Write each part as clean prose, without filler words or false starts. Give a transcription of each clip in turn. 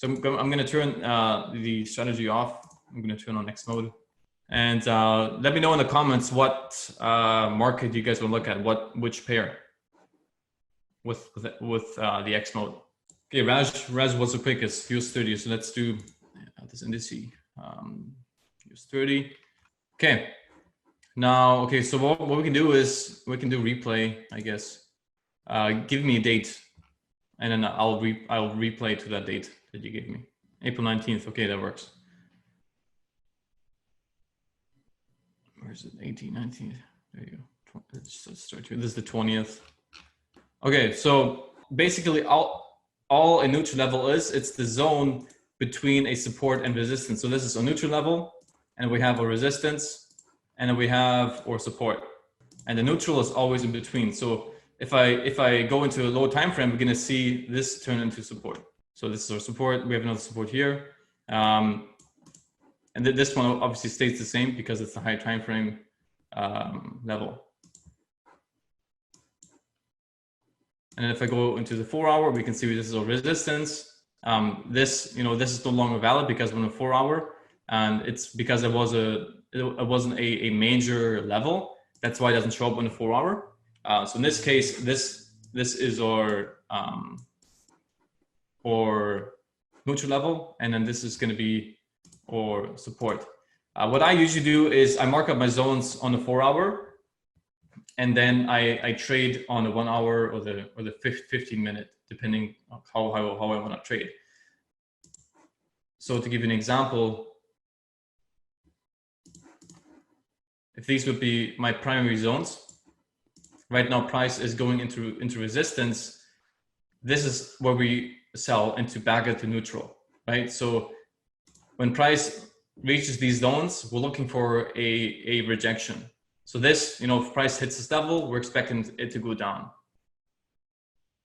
So I'm going to turn the strategy off. I'm going to turn on X mode. And let me know in the comments what market you guys will look at, which pair with the X mode. Okay, Raj was the quickest, US30. So let's do this indice, US30. Okay. Now, okay, so what we can do is we can do replay, I guess. Give me a date, and then I'll replay to that date that you gave me. April 19th. Okay, that works. Where is it? 18, 19th. There you go. Let's start here. This is the 20th. Okay, so basically all a neutral level is, it's the zone between a support and resistance. So this is a neutral level, and we have a resistance, and then we have our support, and the neutral is always in between. So if I go into a low time frame, we're going to see this turn into support. So this is our support. We have another support here, and this one obviously stays the same because it's the high time frame level. And if I go into the 4 hour, we can see this is our resistance. This is no longer valid because we're on a 4 hour, and it's because it wasn't a major level. That's why it doesn't show up on the 4 hour. So in this case, this is our neutral level, and then this is going to be our support. What I usually do is I mark up my zones on the 4 hour, and then I trade on the 1 hour or the 15 minute, depending on how I want to trade. So to give you an example, if these would be my primary zones, right now price is going into resistance. This is where we sell back into neutral, right? So when price reaches these zones, we're looking for a rejection. So this, if price hits this level, we're expecting it to go down.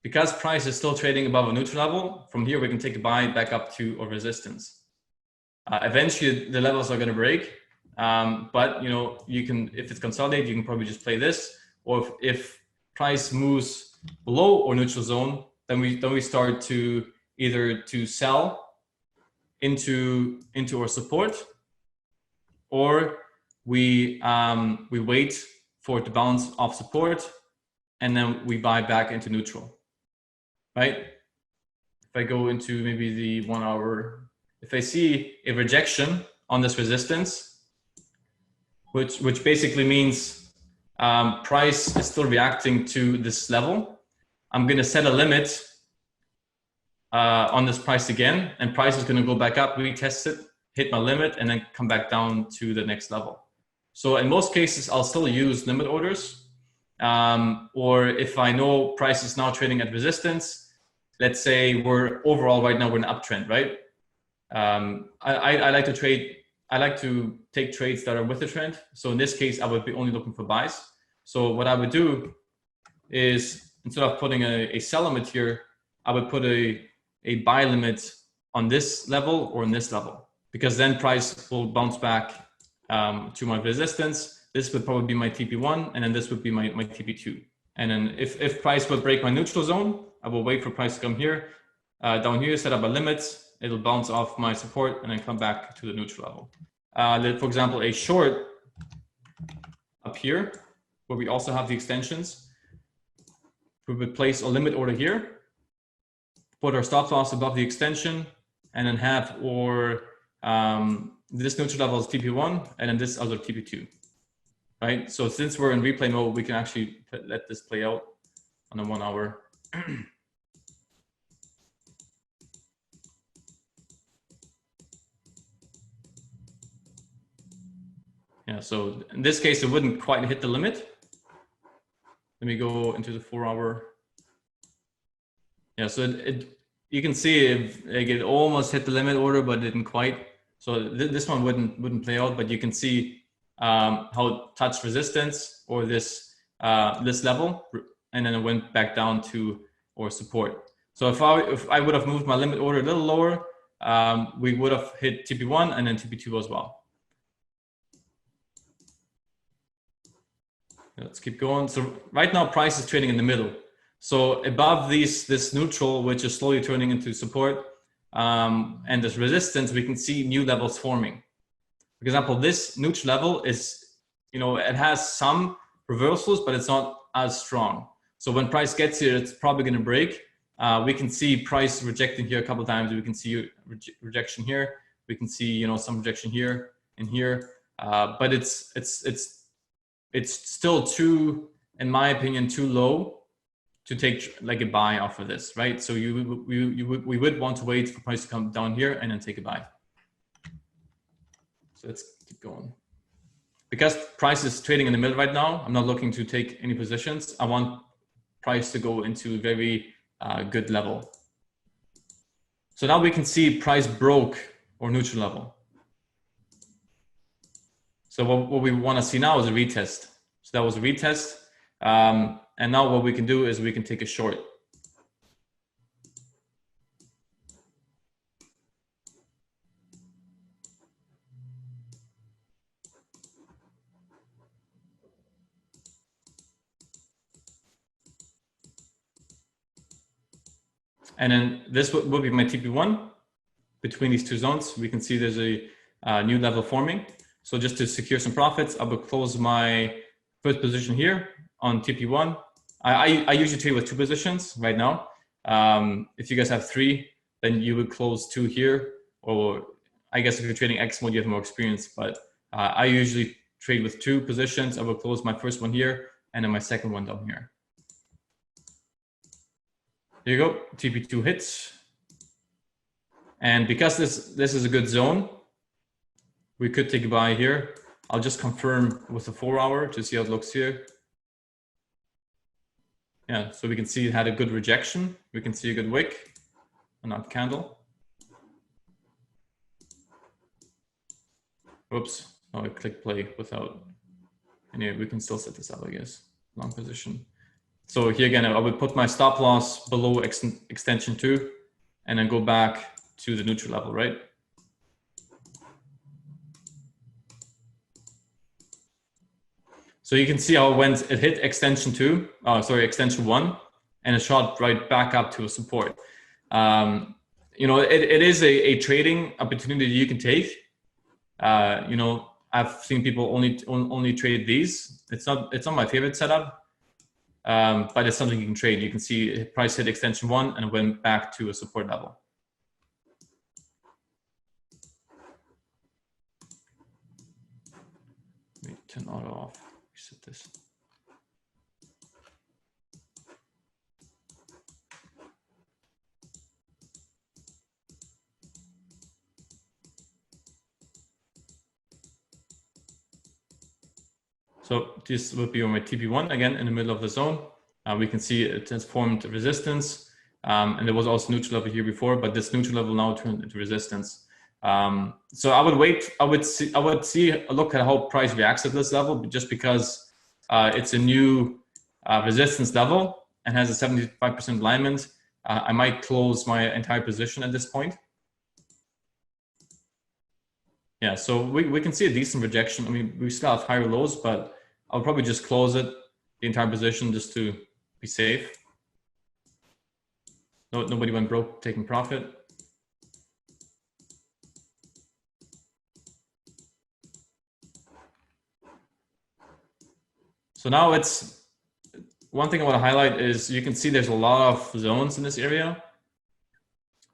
Because price is still trading above a neutral level, from here we can take a buy back up to a resistance. Eventually the levels are going to break, but you can, if it's consolidated, you can probably just play this. Or if price moves below or neutral zone, then we start to either to sell into our support, or we wait for it to bounce off support, and then we buy back into neutral, right? If I go into maybe the 1 hour, if I see a rejection on this resistance, which basically means price is still reacting to this level, I'm going to set a limit on this price again, and price is going to go back up, retest it, hit my limit, and then come back down to the next level. So in most cases, I'll still use limit orders, or if I know price is now trading at resistance, let's say we're overall right now we're in an uptrend, right? I like to trade. I like to take trades that are with the trend. So in this case, I would be only looking for buys. So what I would do is, instead of putting a sell limit here, I would put a buy limit on this level or in this level, because then price will bounce back to my resistance. This would probably be my TP1, and then this would be my TP2. And then if price would break my neutral zone, I will wait for price to come here, down here, set up a limit. It'll bounce off my support and then come back to the neutral level. For example, a short up here, where we also have the extensions, we would place a limit order here, put our stop loss above the extension, and then have our this neutral level is TP1, and then this other TP2, right? So since we're in replay mode, we can actually let this play out on the 1 hour. Yeah, so in this case, it wouldn't quite hit the limit. Let me go into the 4 hour. Yeah, so you can see it almost hit the limit order, but it didn't quite. So this one wouldn't play out, but you can see how it touched resistance or this level, and then it went back down to our support. So if I would have moved my limit order a little lower, we would have hit TP1 and then TP2 as well. Let's keep going. So right now price is trading in the middle. So above this neutral, which is slowly turning into support, and this resistance, we can see new levels forming. For example, this neutral level is, it has some reversals, but it's not as strong. So when price gets here, it's probably going to break. We can see price rejecting here a couple of times. We can see rejection here. We can see, some rejection here and here. But it's still too, in my opinion, too low to take like a buy off of this, right? So we would want to wait for price to come down here and then take a buy. So let's keep going. Because price is trading in the middle right now, I'm not looking to take any positions. I want price to go into a very good level. So now we can see price broke or neutral level. So what we want to see now is a retest. So that was a retest. And now what we can do is we can take a short. And then this will be my TP1 between these two zones. We can see there's a new level forming. So just to secure some profits, I will close my first position here on TP1. I usually trade with 2 positions right now. If you guys have 3, then you would close 2 here. Or I guess if you're trading X mode, you have more experience. But I usually trade with 2 positions. I will close my first one here and then my second one down here. Here you go, TP2 hits. And because this is a good zone, we could take a buy here. I'll just confirm with the 4-hour to see how it looks here. Yeah, so we can see it had a good rejection. We can see a good wick, and not candle. Oops, oh, I clicked play without. Anyway, we can still set this up, I guess. Long position. So here again, I would put my stop loss below extension 2, and then go back to the neutral level, right? So you can see how it hit extension 2, extension 1, and it shot right back up to a support. It is a trading opportunity you can take. I've seen people only trade these. It's not my favorite setup, but it's something you can trade. You can see price hit extension 1 and went back to a support level. Let me turn auto off. Reset this. So this would be on my TP1 again in the middle of the zone. We can see it has formed resistance, and there was also neutral level here before, but this neutral level now turned into resistance. So I would wait. I would look at how price reacts at this level, just because it's a new resistance level and has a 75% alignment. I might close my entire position at this point. Yeah, so we can see a decent rejection. I mean, we still have higher lows, but I'll probably just close it, the entire position, just to be safe. Nobody went broke taking profit. So now it's, one thing I want to highlight is you can see there's a lot of zones in this area.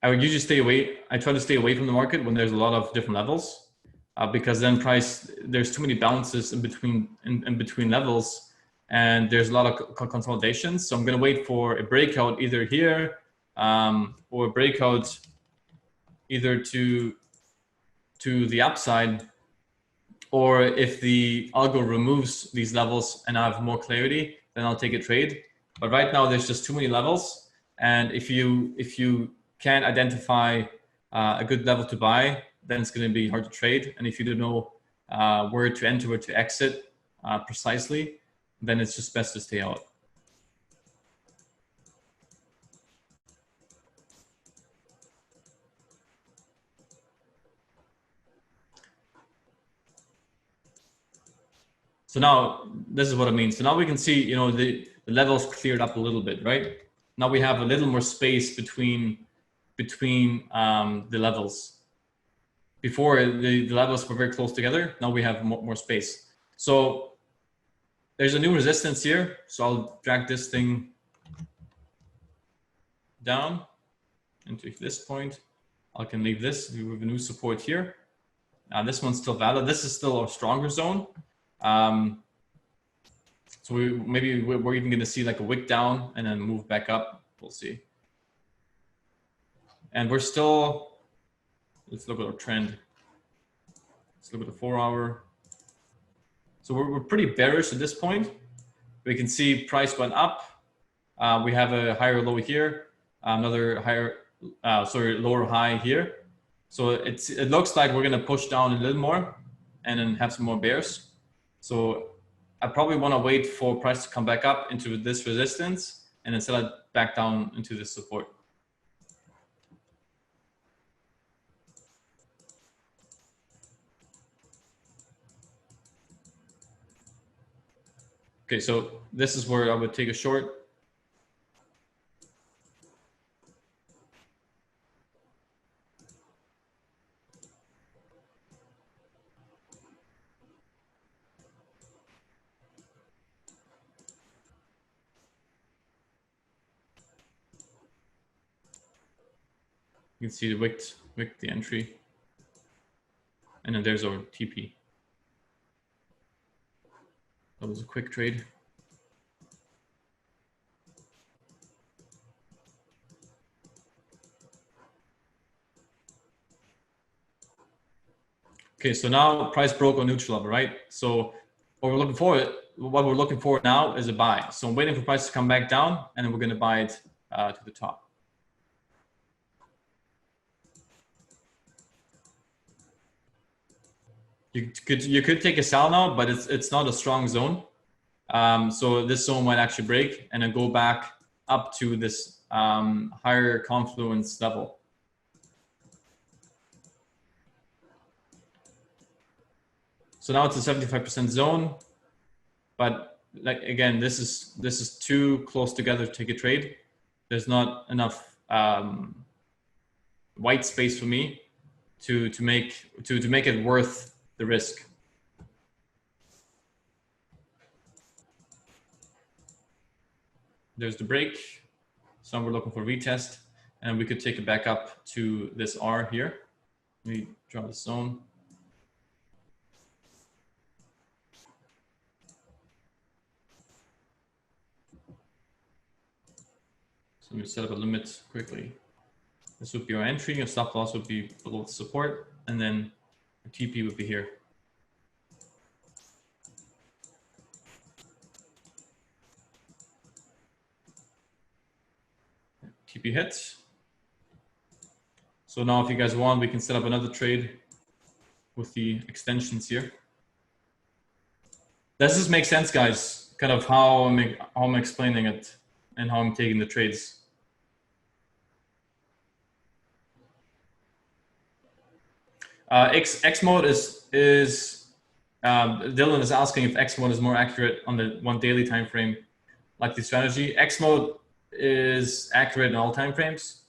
I would usually stay away. I try to stay away from the market when there's a lot of different levels. Because then there's too many bounces in between levels, and there's a lot of consolidation. So I'm going to wait for a breakout either here or a breakout either to the upside, or if the algo removes these levels and I have more clarity, then I'll take a trade. But right now there's just too many levels, and if you can't identify a good level to buy, then it's going to be hard to trade. And if you don't know where to enter, where to exit precisely, then it's just best to stay out. So now this is what I mean. So now we can see, the levels cleared up a little bit, right? Now we have a little more space between between the levels. Before the levels were very close together. Now we have more space. So there's a new resistance here. So I'll drag this thing down into this point. I can leave this. We have a new support here. This one's still valid. This is still a stronger zone. So maybe we're even going to see like a wick down and then move back up. We'll see. And we're still, let's look at our trend. Let's look at the 4 hour. So we're pretty bearish at this point. We can see price went up. We have a higher low here, another higher, lower high here. So it looks like we're going to push down a little more and then have some more bears. So I probably want to wait for price to come back up into this resistance and then sell it back down into this support. Okay, so this is where I would take a short. You can see the wick the entry. And then there's our TP. That was a quick trade. Okay, so now price broke on neutral level, right? So what we're looking for now is a buy. So I'm waiting for price to come back down, and then we're going to buy it to the top. You could take a sell now, but it's not a strong zone. So this zone might actually break and then go back up to this higher confluence level. So now it's a 75% zone, but like again, this is too close together to take a trade. There's not enough white space for me to make it worth the risk. There's the break. So we're looking for retest, and we could take it back up to this R here. Let me draw the zone. So let me set up a limit quickly. This would be our entry. Your stop loss would be below the support, and then the TP would be here. TP hits. So now if you guys want, we can set up another trade with the extensions here. Does this make sense, guys? Kind of how I'm explaining it and how I'm taking the trades. X mode is Dylan is asking if X mode is more accurate on the 1 daily time frame, like the strategy. X mode is accurate in all time frames.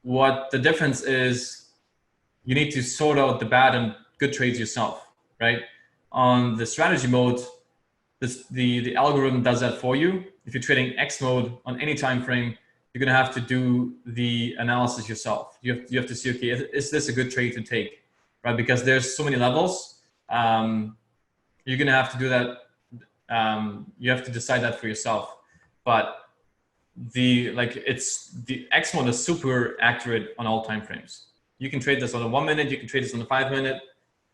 What the difference is, you need to sort out the bad and good trades yourself, right? On the strategy mode, the algorithm does that for you. If you're trading X mode on any time frame, you're gonna have to do the analysis yourself. You have to see, okay, is this a good trade to take, right? Because there's so many levels. You're gonna have to do that. You have to decide that for yourself. But the X mode is super accurate on all time frames. You can trade this on a 1 minute. You can trade this on a 5 minute.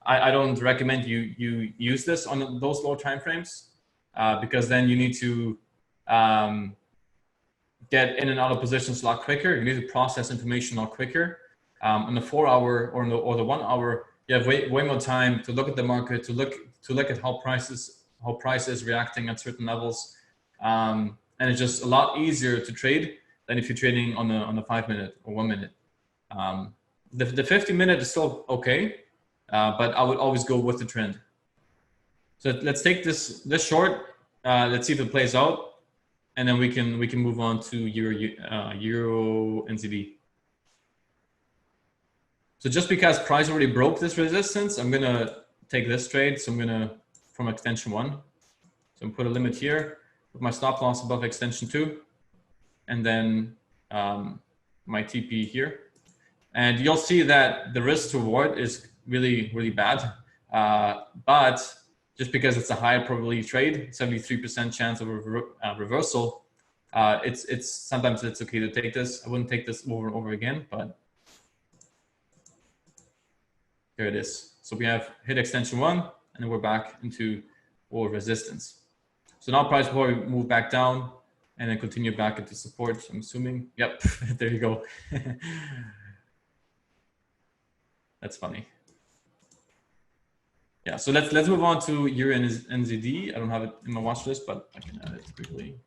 I don't recommend you use this on those low time frames because then you need to get in and out of positions a lot quicker. You need to process information a lot quicker. On the 4 hour or the 1 hour, you have way more time to look at the market, to look at how price is reacting at certain levels, and it's just a lot easier to trade than if you're trading on the 5 minute or 1 minute. The 50 minute is still okay, but I would always go with the trend. So let's take this short. Let's see if it plays out, and then we can move on to Euro NZD. So just because price already broke this resistance, I'm gonna take this trade. So I'm gonna, from extension 1. So I'm put a limit here, put my stop loss above extension 2, and then my TP here. And you'll see that the risk to reward is really, really bad. But just because it's a higher probability trade, 73% chance of reversal, it's sometimes it's okay to take this. I wouldn't take this over and over again, but here it is. So we have hit extension 1, and then we're back into our resistance. So now price will move back down and then continue back into support, I'm assuming. Yep, there you go. That's funny. Yeah, so let's move on to Euro NZD. I don't have it in my watch list, but I can add it quickly.